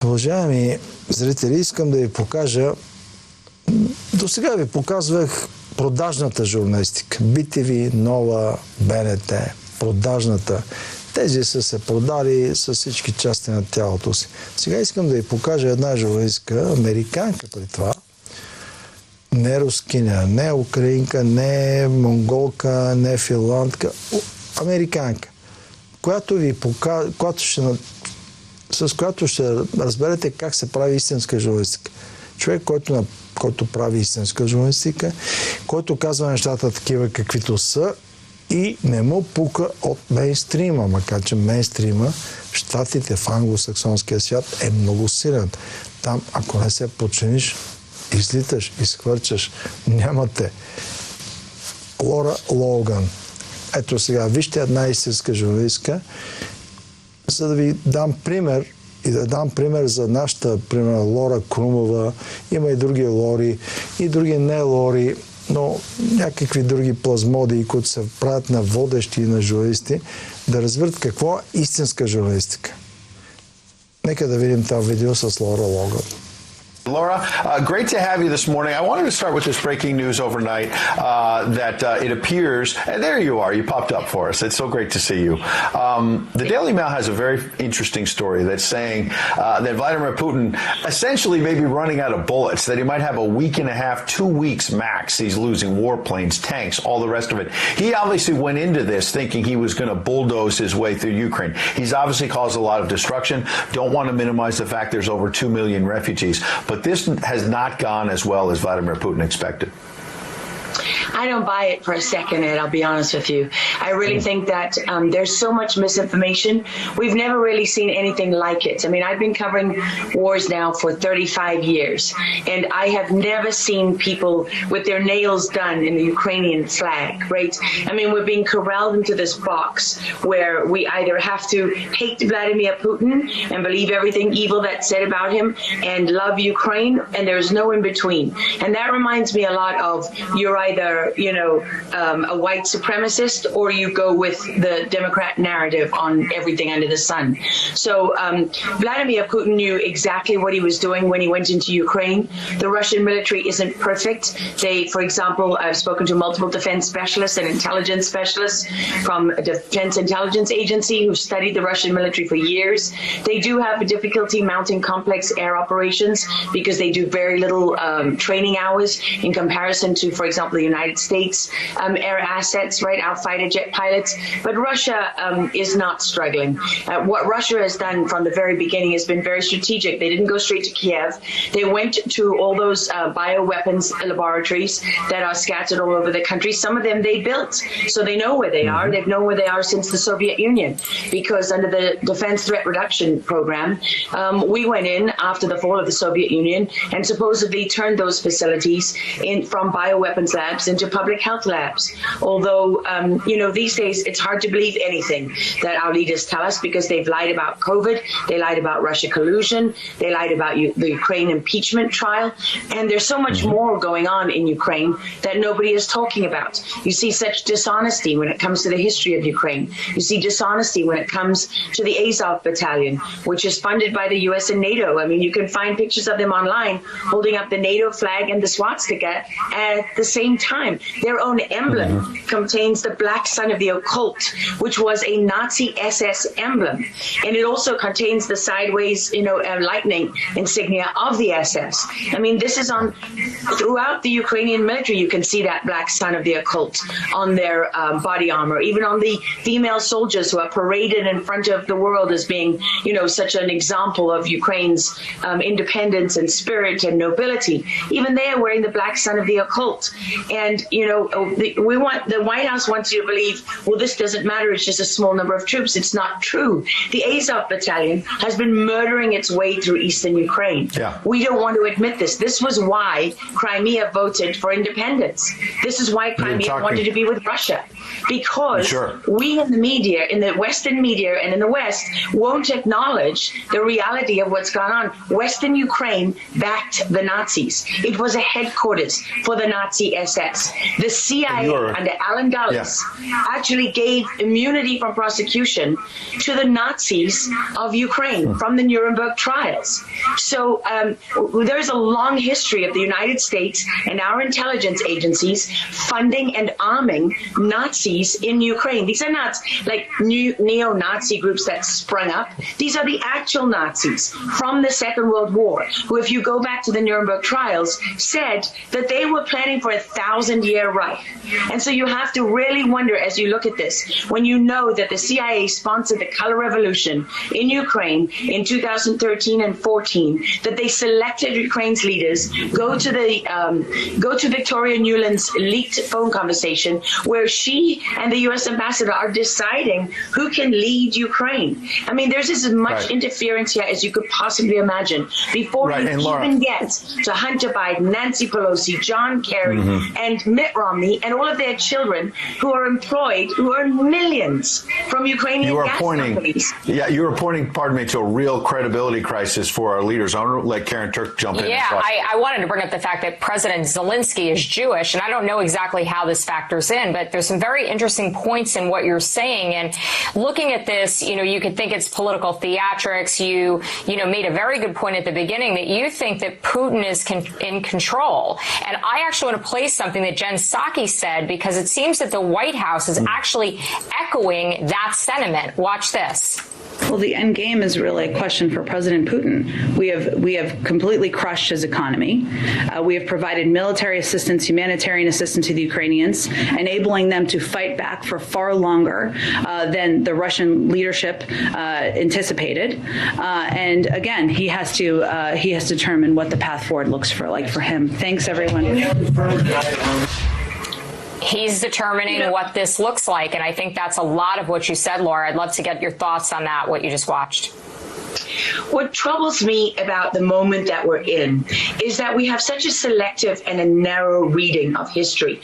Уважаеми зрители, искам да ви покажа. До сега ви показвах продажната журналистика. BTV, Нова, БНТ. Продажната. Тези са се продали с всички части на тялото си. Сега искам да ви покажа една журналистка, американка при това. Не рускиня, не украинка, не монголка, не финландка. Американка. Която ви показва, с която ще разберете как се прави истинска журналистика. Човек, който прави истинска журналистика, който казва нещата такива каквито са и не му пука от мейнстрима, макар че мейнстрима в Щатите, в англосаксонския свят е много силен. Там, ако не се подчиниш, излиташ, изхвърчаш, нямате. Лора Логан. Ето сега, вижте една истинска журналистка, за да ви дам пример и да дам пример за нашата, примерно, Лора Крумова. Има и други Лори, и други не Лори, но някакви други плазмодии, които се правят на водещи и на журналисти, да разберат какво е истинска журналистика. Нека да видим това видео с Лора Логан. Laura, great to have you this morning. I wanted to start with this breaking news overnight that it appears, and there you are, you popped up for us. It's so great to see you. The Daily Mail has a very interesting story that's saying that Vladimir Putin essentially may be running out of bullets, that he might have a week and a half, 2 weeks max. He's losing warplanes, tanks, all the rest of it. He obviously went into this thinking he was going to bulldoze his way through Ukraine. He's obviously caused a lot of destruction. Don't want to minimize the fact there's over 2 million refugees. But this has not gone as well as Vladimir Putin expected. I don't buy it for a second, Ed, I'll be honest with you. I really think that there's so much misinformation. We've never really seen anything like it. I mean, I've been covering wars now for 35 years, and I have never seen people with their nails done in the Ukrainian flag, right? I mean, we're being corralled into this box where we either have to hate Vladimir Putin and believe everything evil that's said about him and love Ukraine, and there's no in between. And that reminds me a lot of you're either, a white supremacist, or you go with the Democrat narrative on everything under the sun. So Vladimir Putin knew exactly what he was doing when he went into Ukraine. The Russian military isn't perfect. They, for example, I've spoken to multiple defense specialists and intelligence specialists from a Defense Intelligence Agency who've studied the Russian military for years. They do have a difficulty mounting complex air operations because they do very little training hours in comparison to, for example, the United States air assets, right, our fighter jet pilots. But Russia is not struggling. What Russia has done from the very beginning has been very strategic. They didn't go straight to Kiev. They went to all those bioweapons laboratories that are scattered all over the country. Some of them they built, so they know where they are. They've known where they are since the Soviet Union, because under the Defense Threat Reduction Program, we went in after the fall of the Soviet Union and supposedly turned those facilities from bioweapons labs into public health labs. Although, these days it's hard to believe anything that our leaders tell us, because they've lied about COVID, they lied about Russia collusion, they lied about the Ukraine impeachment trial, and there's so much more going on in Ukraine that nobody is talking about. You see such dishonesty when it comes to the history of Ukraine. You see dishonesty when it comes to the Azov Battalion, which is funded by the US and NATO. I mean, you can find pictures of them online holding up the NATO flag and the swastika at the same time. Their own emblem contains the black sun of the occult, which was a Nazi SS emblem. And it also contains the sideways, lightning insignia of the SS. I mean, this is on throughout the Ukrainian military. You can see that black sun of the occult on their body armor, even on the female soldiers who are paraded in front of the world as being, such an example of Ukraine's independence and spirit and nobility. Even they are wearing the black sun of the occult. And, the White House wants you to believe, well, this doesn't matter. It's just a small number of troops. It's not true. The Azov Battalion has been murdering its way through eastern Ukraine. Yeah. We don't want to admit this. This was why Crimea voted for independence. This is why Crimea wanted to be with Russia. because we in the media, in the Western media and in the West, won't acknowledge the reality of what's gone on. Western Ukraine backed the Nazis. It was a headquarters for the Nazi SS. The CIA under Alan Dulles actually gave immunity from prosecution to the Nazis of Ukraine from the Nuremberg trials. So there's a long history of the United States and our intelligence agencies funding and arming Nazis in Ukraine. These are not like new neo-Nazi groups that sprung up. These are the actual Nazis from the Second World War, who, if you go back to the Nuremberg trials, said that they were planning for a 1,000-year Reich. And so you have to really wonder, as you look at this, when you know that the CIA sponsored the Color Revolution in Ukraine in 2013 and 14, that they selected Ukraine's leaders, go to Victoria Nuland's leaked phone conversation where she and the U.S. ambassador are deciding who can lead Ukraine. I mean, there's as much interference here as you could possibly imagine before you even get to Hunter Biden, Nancy Pelosi, John Kerry, and Mitt Romney, and all of their children who are employed, who earn millions from Ukrainian gas companies. Yeah, you are pointing, pardon me, to a real credibility crisis for our leaders. I want to let Karen Turk jump in. Yeah, I wanted to bring up the fact that President Zelensky is Jewish, and I don't know exactly how this factors in, but there's some very interesting points in what you're saying. And looking at this, you could think it's political theatrics. You made a very good point at the beginning that you think that Putin is in control. And I actually want to play something that Jen Psaki said, because it seems that the White House is actually echoing that sentiment. Watch this. Well, the end game is really a question for President Putin. We have completely crushed his economy. We have provided military assistance, humanitarian assistance to the Ukrainians, enabling them to fight back for far longer than the Russian leadership anticipated. And again, he has to determine what the path forward looks like for him. Thanks, everyone. He's determining what this looks like, and I think that's a lot of what you said, Laura. I'd love to get your thoughts on that, what you just watched. What troubles me about the moment that we're in is that we have such a selective and a narrow reading of history.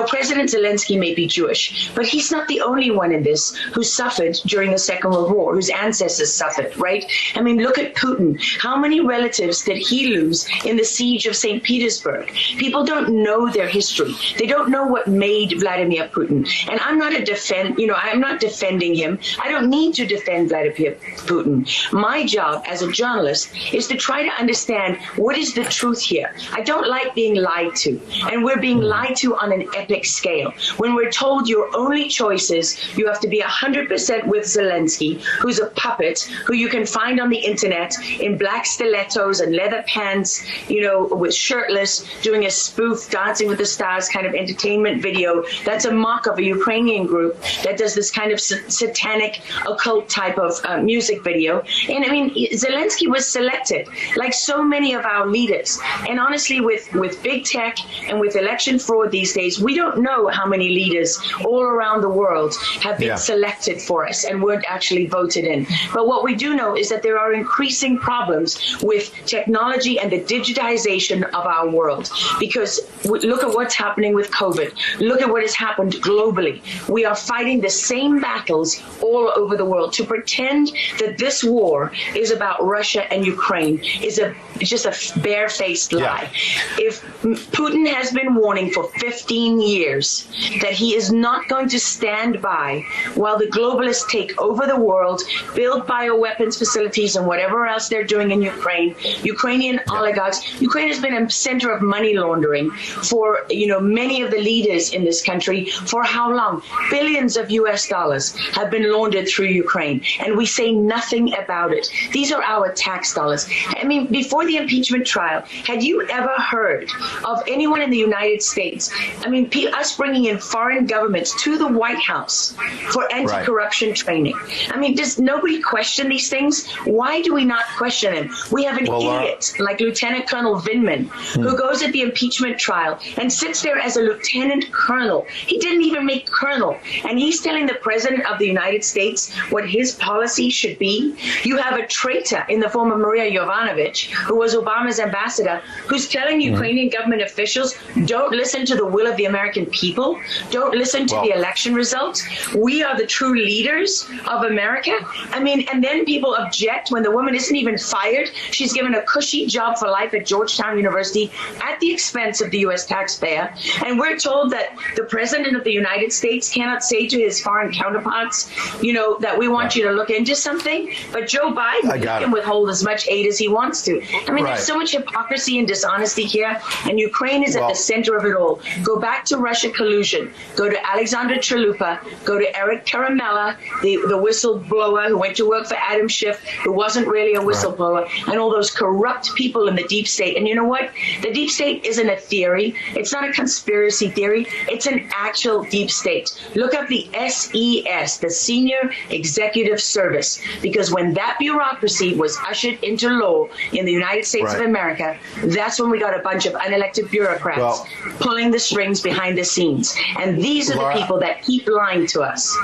President Zelensky may be Jewish, but he's not the only one in this who suffered during the Second World War, whose ancestors suffered, right? I mean, look at Putin. How many relatives did he lose in the siege of St. Petersburg? People don't know their history. They don't know what made Vladimir Putin. And I'm not I'm not defending him. I don't need to defend Vladimir Putin. My job as a journalist is to try to understand what is the truth here. I don't like being lied to, and we're being lied to on an epic scale. When we're told your only choice is you have to be 100% with Zelensky, who's a puppet, who you can find on the internet in black stilettos and leather pants, with shirtless, doing a spoof Dancing with the Stars kind of entertainment video. That's a mock of a Ukrainian group that does this kind of satanic occult type of music video. And I mean, Zelensky was selected, like so many of our leaders. And honestly, with big tech and with election fraud these days, we don't know how many leaders all around the world have been selected for us and weren't actually voted in. But what we do know is that there are increasing problems with technology and the digitization of our world. Because look at what's happening with COVID. Look at what has happened globally. We are fighting the same battles all over the world. To pretend that this war is about Russia and Ukraine is just a barefaced lie. If Putin has been warning for 15 years that he is not going to stand by while the globalists take over the world, build bioweapons facilities and whatever else they're doing in Ukraine, Ukrainian oligarchs, Ukraine has been a center of money laundering for, many of the leaders in this country for how long? Billions of US dollars have been laundered through Ukraine, and we say nothing about it. These are our tax dollars. I mean, before the impeachment trial, had you ever heard of anyone in the United States, us bringing in foreign governments to the White House for anti-corruption training? I mean, does nobody question these things? Why do we not question them? We have an idiot like Lieutenant Colonel Vindman who goes at the impeachment trial and sits there as a lieutenant colonel. He didn't even make colonel. And he's telling the president of the United States what his policy should be. You have have a traitor in the form of Maria Yovanovitch, who was Obama's ambassador, who's telling Ukrainian government officials, don't listen to the will of the American people, don't listen to the election results. We are the true leaders of America. I mean, and then people object when the woman isn't even fired. She's given a cushy job for life at Georgetown University at the expense of the U.S. taxpayer. And we're told that the president of the United States cannot say to his foreign counterparts, you know, that we want you to look into something. But Joe Biden can withhold as much aid as he wants to. I mean, there's so much hypocrisy and dishonesty here, and Ukraine is at the center of it all. Go back to Russia collusion. Go to Alexander Chalupa. Go to Eric Karamella, the whistleblower who went to work for Adam Schiff, who wasn't really a whistleblower, and all those corrupt people in the deep state. And you know what? The deep state isn't a theory. It's not a conspiracy theory. It's an actual deep state. Look up the SES, the Senior Executive Service, because when that bureaucracy was ushered into law in the United States of America, that's when we got a bunch of unelected bureaucrats pulling the strings behind the scenes. And these are the people that keep lying to us.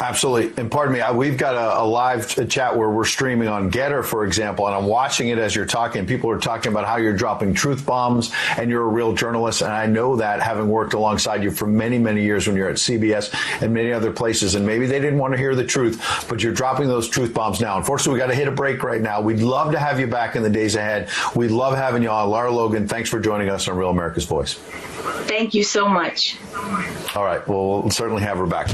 Absolutely. And pardon me, we've got a live chat where we're streaming on Getter, for example, and I'm watching it as you're talking. People are talking about how you're dropping truth bombs and you're a real journalist. And I know that, having worked alongside you for many, many years when you're at CBS and many other places. And maybe they didn't want to hear the truth, but you're dropping those truth bombs now. Unfortunately, we got to hit a break right now. We'd love to have you back in the days ahead. We love having you on. Lara Logan, thanks for joining us on Real America's Voice. Thank you so much. All right. Well, we'll certainly have her back.